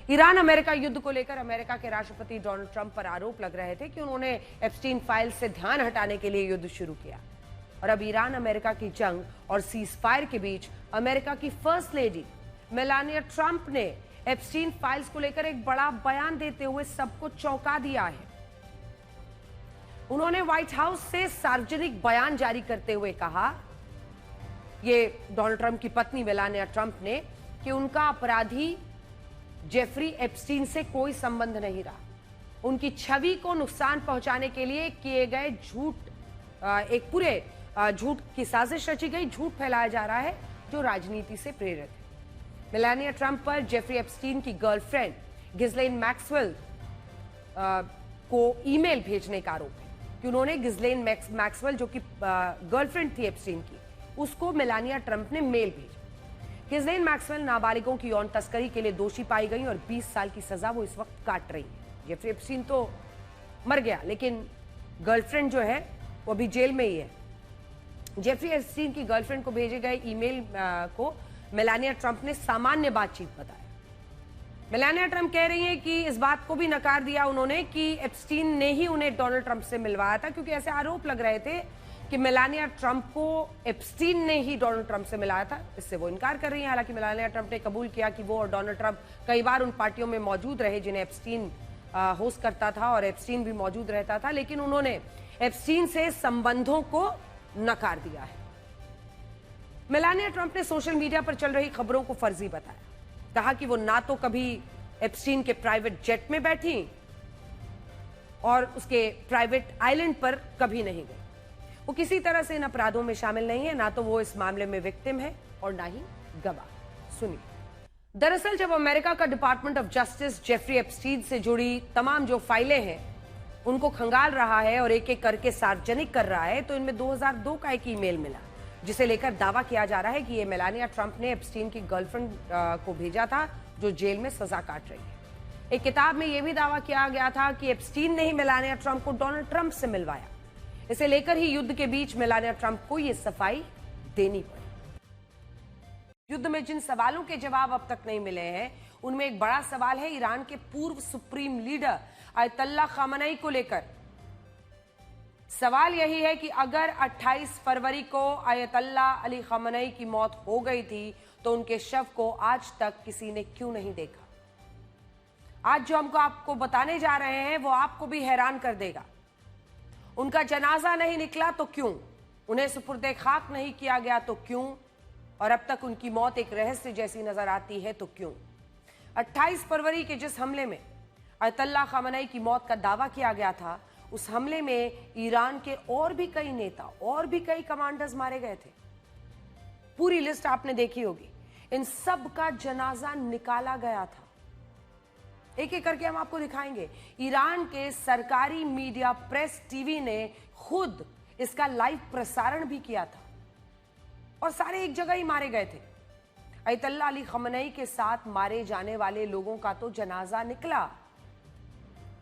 Iran America युद्ध को लेकर अमेरिका के राष्ट्रपति डोनाल्ड ट्रंप पर आरोप लग रहे थे कि उन्होंने एप्स्टीन फाइल से ध्यान हटाने के लिए युद्ध शुरू किया। और अब ईरान अमेरिका की जंग और सीज फायर के बीच अमेरिका की फर्स्ट लेडी मेलानिया ट्रंप ने एप्स्टीन फाइल्स को लेकर एक बड़ा बयान देते हुए सबको चौंका दिया है। उन्होंने व्हाइट हाउस से सार्वजनिक बयान जारी करते हुए कहा, ये डोनाल्ड ट्रंप की पत्नी मेलानिया ट्रंप ने, कि उनका अपराधी जेफरी एप्स्टीन से कोई संबंध नहीं रहा। उनकी छवि को नुकसान पहुंचाने के लिए किए गए एक पूरे झूठ की साजिश रची गई, झूठ फैलाया जा रहा है जो राजनीति से प्रेरित है। मेलानिया ट्रंप पर जेफरी एप्स्टीन की गर्लफ्रेंड गिस्लेन मैक्सवेल को ईमेल भेजने का आरोप है कि उन्होंने गिस्लेन मैक्सवेल जो कि गर्लफ्रेंड थी एप्स्टीन की, उसको मेलानिया ट्रंप ने मेल भेजा। गिस्लेन मैक्सवेल नाबालिगों की यौन तस्करी के लिए दोषी पाई गई और 20 साल की सजा वो इस वक्त काट रही है। जेफरी एप्स्टीन तो मर गया, लेकिन गर्लफ्रेंड जो है वो अभी जेल में ही है। जेफरी एप्स्टीन की गर्लफ्रेंड को भेजे गए ईमेल को मेलानिया ट्रंप ने सामान्य बातचीत बताया। मेलानिया ट्रंप कह रही हैं कि इस बात को भी नकार दिया उन्होंने कि एप्स्टीन ने ही उन्हें डोनाल्ड ट्रंप से मिलवाया था, क्योंकि ऐसे आरोप लग रहे थे कि मेलानिया ट्रंप को एप्स्टीन ने ही डोनाल्ड ट्रंप से मिलाया था। इससे वो इनकार कर रही हैं। हालांकि मेलानिया ट्रंप ने कबूल किया कि वो और डोनाल्ड ट्रंप कई बार उन पार्टियों में मौजूद रहे जिन्हें एप्स्टीन होस्ट करता था और एप्स्टीन भी मौजूद रहता था, लेकिन उन्होंने एप्स्टीन से संबंधों को नकार दिया है। मेलानिया ट्रंप ने सोशल मीडिया पर चल रही खबरों को फर्जी बताया, कहा कि वो ना तो कभी एप्स्टीन के प्राइवेट जेट में बैठी और उसके प्राइवेट आइलैंड पर कभी नहीं गई। वो किसी तरह से इन अपराधों में शामिल नहीं है, ना तो वो इस मामले में विक्टिम है और ना ही गवाह। सुनिए। दरअसल जब अमेरिका का department of justice Jeffrey Epstein से जुड़ी तमाम जो फाइलें हैं उनको खंगाल रहा है और एक एक करके सार्वजनिक कर रहा है, तो इनमें 2002 का एक ईमेल मिला जिसे लेकर दावा किया जा रहा है कि ये मेलानिया ट्रंप ने एप्स्टीन की गर्लफ्रेंड को भेजा था जो जेल में सजा काट रही है। एक किताब में यह भी दावा किया गया था कि एप्स्टीन ने ही मेलानिया ट्रंप को डोनाल्ड ट्रंप से मिलवाया। इसे लेकर ही युद्ध के बीच मेलानिया ट्रंप को यह सफाई देनी पड़ी। युद्ध में जिन सवालों के जवाब अब तक नहीं मिले हैं उनमें एक बड़ा सवाल है ईरान के पूर्व सुप्रीम लीडर अयतुल्ला खामेनी को लेकर। सवाल यही है कि अगर 28 फरवरी को अयतुल्ला अली खामेनी की मौत हो गई थी तो उनके शव को आज तक किसी ने क्यों नहीं देखा। आज जो हमको आपको बताने जा रहे हैं वो आपको भी हैरान कर देगा। उनका जनाजा नहीं निकला तो क्यों, उन्हें सुपुर्दे खाक नहीं किया गया तो क्यों, और अब तक उनकी मौत एक रहस्य जैसी नजर आती है तो क्यों। 28 फरवरी के जिस हमले में अयतुल्ला खामेनी की मौत का दावा किया गया था, उस हमले में ईरान के और भी कई नेता और भी कई कमांडर्स मारे गए थे। पूरी लिस्ट आपने देखी होगी। इन सब का जनाजा निकाला गया था। एक एक करके हम आपको दिखाएंगे। ईरान के सरकारी मीडिया प्रेस टीवी ने खुद इसका लाइव प्रसारण भी किया था और सारे एक जगह ही मारे गए थे। अयतुल्ला अली खामेनी के साथ मारे जाने वाले लोगों का तो जनाजा निकला,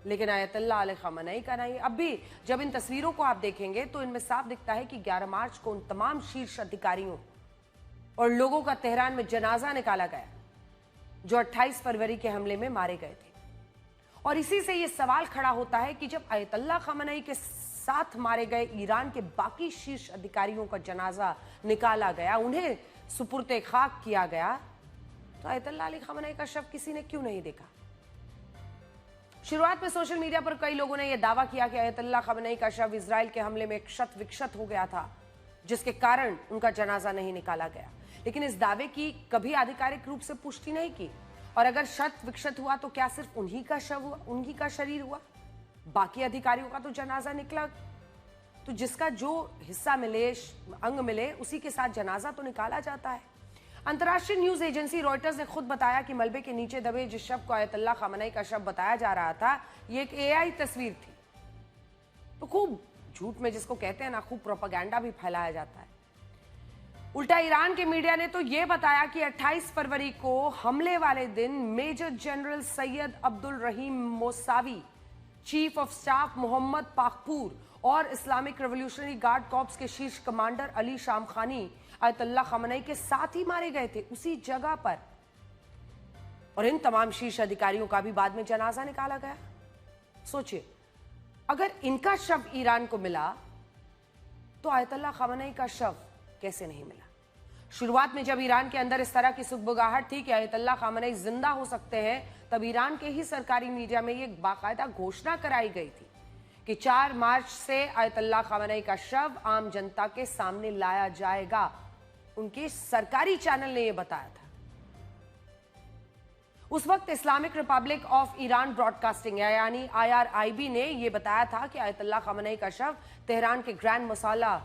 लेकिन अयतुल्ला अली खामेनी का नहीं। अब भी जब इन तस्वीरों को आप देखेंगे तो इनमें साफ दिखता है कि 11 मार्च को उन तमाम शीर्ष अधिकारियों और लोगों का तेहरान में जनाजा निकाला गया जो 28 फरवरी के हमले में मारे गए थे। और इसी से यह सवाल खड़ा होता है कि जब अयतुल्ला खामेनी के साथ मारे गए ईरान के बाकी शीर्ष अधिकारियों का जनाजा निकाला गया, उन्हें सुपुर्दे खाक किया गया, तो अयतुल्ला अली खामेनी का शव किसी ने क्यों नहीं देखा। शुरुआत में सोशल मीडिया पर कई लोगों ने यह दावा किया कि अयतुल्ला खामेनी का शव इजराइल के हमले में क्षत विक्षत हो गया था, जिसके कारण उनका जनाजा नहीं निकाला गया। लेकिन इस दावे की कभी आधिकारिक रूप से पुष्टि नहीं की। और अगर क्षत विक्षत हुआ तो क्या सिर्फ उन्हीं का शव हुआ, उन्हीं का शरीर हुआ? बाकी अधिकारियों का तो जनाजा निकला, तो जिसका जो हिस्सा मिले, अंग मिले, उसी के साथ जनाजा तो निकाला जाता है। अंतर्राष्ट्रीय न्यूज एजेंसी रॉयटर्स ने खुद बताया कि मलबे के नीचे दबे जिस शव को अयतुल्ला खामेनी का शव बताया जा रहा था, ये एक एआई तस्वीर थी। तो खूब झूठ में जिसको कहते हैं ना, खूब प्रोपेगेंडा भी फैलाया जाता है। उल्टा ईरान के मीडिया ने तो यह बताया कि 28 फरवरी को हमले वाले दिन major general Syed Abdul Rahim Mousavi, chief of staff Mohammad Pakpour और इस्लामिक रेवोल्यूशनरी गार्ड कॉर्प्स के शीर्ष commander Ali Shamkhani Ayatollah Khamenei के साथ ही मारे गए थे, उसी जगह पर। और इन तमाम शीर्ष अधिकारियों का भी बाद में जनाजा निकाला गया। सोचिए, अगर इनका शव ईरान को मिला तो आयतुल्लाह खामेनी का शव कैसे नहीं मिला? शुरुआत में जब ईरान के अंदर इस तरह की सुगबुगाहट थी कि आयतुल्लाह खामेनी जिंदा हो सकते हैं, तब ईरान के ही सरकारी मीडिया में ये बाकायदा घोषणा कराई गई थी कि 4 मार्च से आयतुल्लाह खामेनी का शव आम जनता के सामने लाया जाएगा। उनके सरकारी चैनल ने यह बताया था। उस वक्त Islamic Republic of Iran broadcasting यानी IRIB ने यह बताया था कि आयतुल्लाह खामेनी का शव तेहरान के ग्रैंड मसाला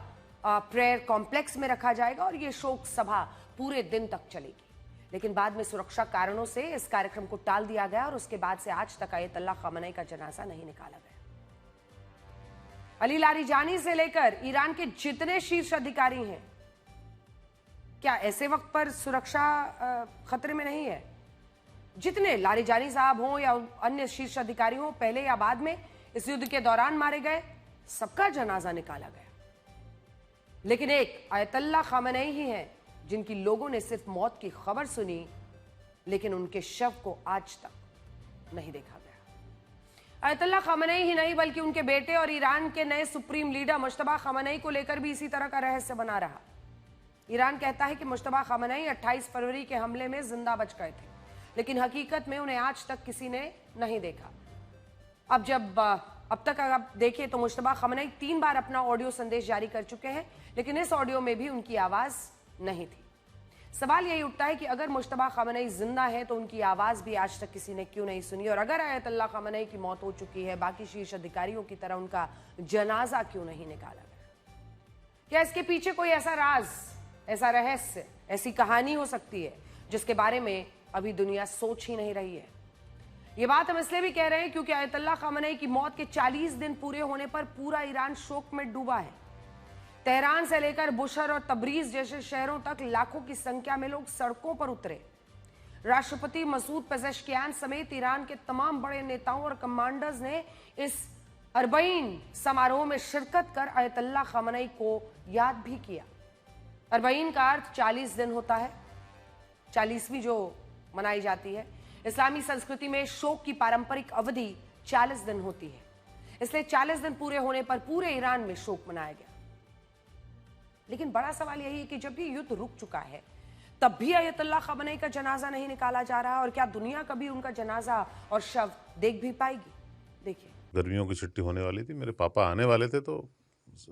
प्रेयर कॉम्प्लेक्स में रखा जाएगा और यह शोक सभा पूरे दिन तक चलेगी। लेकिन बाद में सुरक्षा कारणों से इस कार्यक्रम को टाल दिया गया और उसके बाद से आज तक आयतुल्लाह खामेनी का जनाजा नहीं निकाला गया। अली लारिजानी से लेकर ईरान के जितने शीर्ष अधिकारी हैं, क्या ऐसे वक्त पर सुरक्षा खतरे में नहीं है? जितने लारिजानी साहब हों या अन्य शीर्ष अधिकारी हों, पहले या बाद में इस युद्ध के दौरान मारे गए, सबका जनाजा निकाला गया। लेकिन एक आयतुल्लाह खामेनी ही हैं जिनकी लोगों ने सिर्फ मौत की खबर सुनी, लेकिन उनके शव को आज तक नहीं देखा गया। आयतुल्लाह खामेनी ही नहीं बल्कि उनके बेटे और ईरान के नए सुप्रीम लीडर मुश्तबा खामेनी को लेकर भी इसी तरह का रहस्य बना रहा। ईरान कहता है कि मुश्तबा खामेनी 28 फरवरी के हमले में जिंदा बच गए थे, लेकिन हकीकत में उन्हें आज तक किसी ने नहीं देखा। अब तक अगर आप देखें तो मुश्तबा खामेनी 3 बार अपना ऑडियो संदेश जारी कर चुके हैं, लेकिन इस ऑडियो में भी उनकी आवाज नहीं थी। सवाल यही उठता है कि अगर मुश्तबा खामेनी जिंदा है तो उनकी आवाज भी आज तक किसी ने क्यों नहीं सुनी, और अगर आयतुल्लाह खामेनी की मौत हो चुकी है, बाकी शीर्ष अधिकारियों की तरह उनका जनाजा क्यों नहीं निकाला गया? क्या इसके पीछे कोई ऐसा राज, ऐसा रहस्य, ऐसी कहानी हो सकती है जिसके बारे में अभी दुनिया सोच ही नहीं रही है? ये बात हम इसलिए भी कह रहे हैं क्योंकि आयतुल्लाह खामेनी की मौत के 40 दिन पूरे होने पर पूरा ईरान शोक में डूबा है। तेहरान से लेकर बुशर और तबरीज जैसे शहरों तक लाखों की संख्या में लोग सड़कों पर उतरे। राष्ट्रपति मसूद पेजेश्कियान समेत ईरान के तमाम बड़े नेताओं और कमांडर्स ने इस 40 समारोह में शिरकत कर आयतुल्लाह खामेनी को याद भी किया। 40 का अर्थ 40 दिन होता है, 40वीं जो मनाई जाती है। इस्लामी संस्कृति में शोक की पारंपरिक अवधि 40 दिन होती है, इसलिए 40 दिन पूरे होने पर पूरे ईरान में शोक मनाया गया। लेकिन बड़ा सवाल यही है कि जब ये युद्ध रुक चुका है, तब भी आयतुल्लाह खामेनी का जनाजा नहीं निकाला जा रहा, और क्या दुनिया कभी उनका जनाजा और शव देख भी पाएगी? देखिए, गर्मियों की छुट्टी होने वाली थी, मेरे पापा आने वाले थे, तो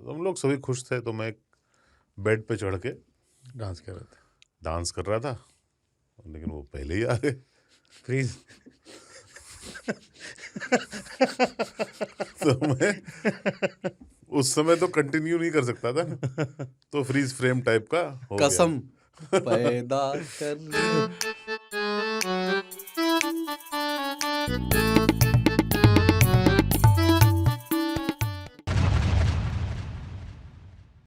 हम लोग सभी खुश थे। तो मैं बेड पे चढ़ के डांस कर रहा था, लेकिन वो पहले ही आ गए। फ्रीज। तो मैं उस समय तो कंटिन्यू नहीं कर सकता था, तो फ्रीज फ्रेम टाइप का हो गया। कसम पैदा कर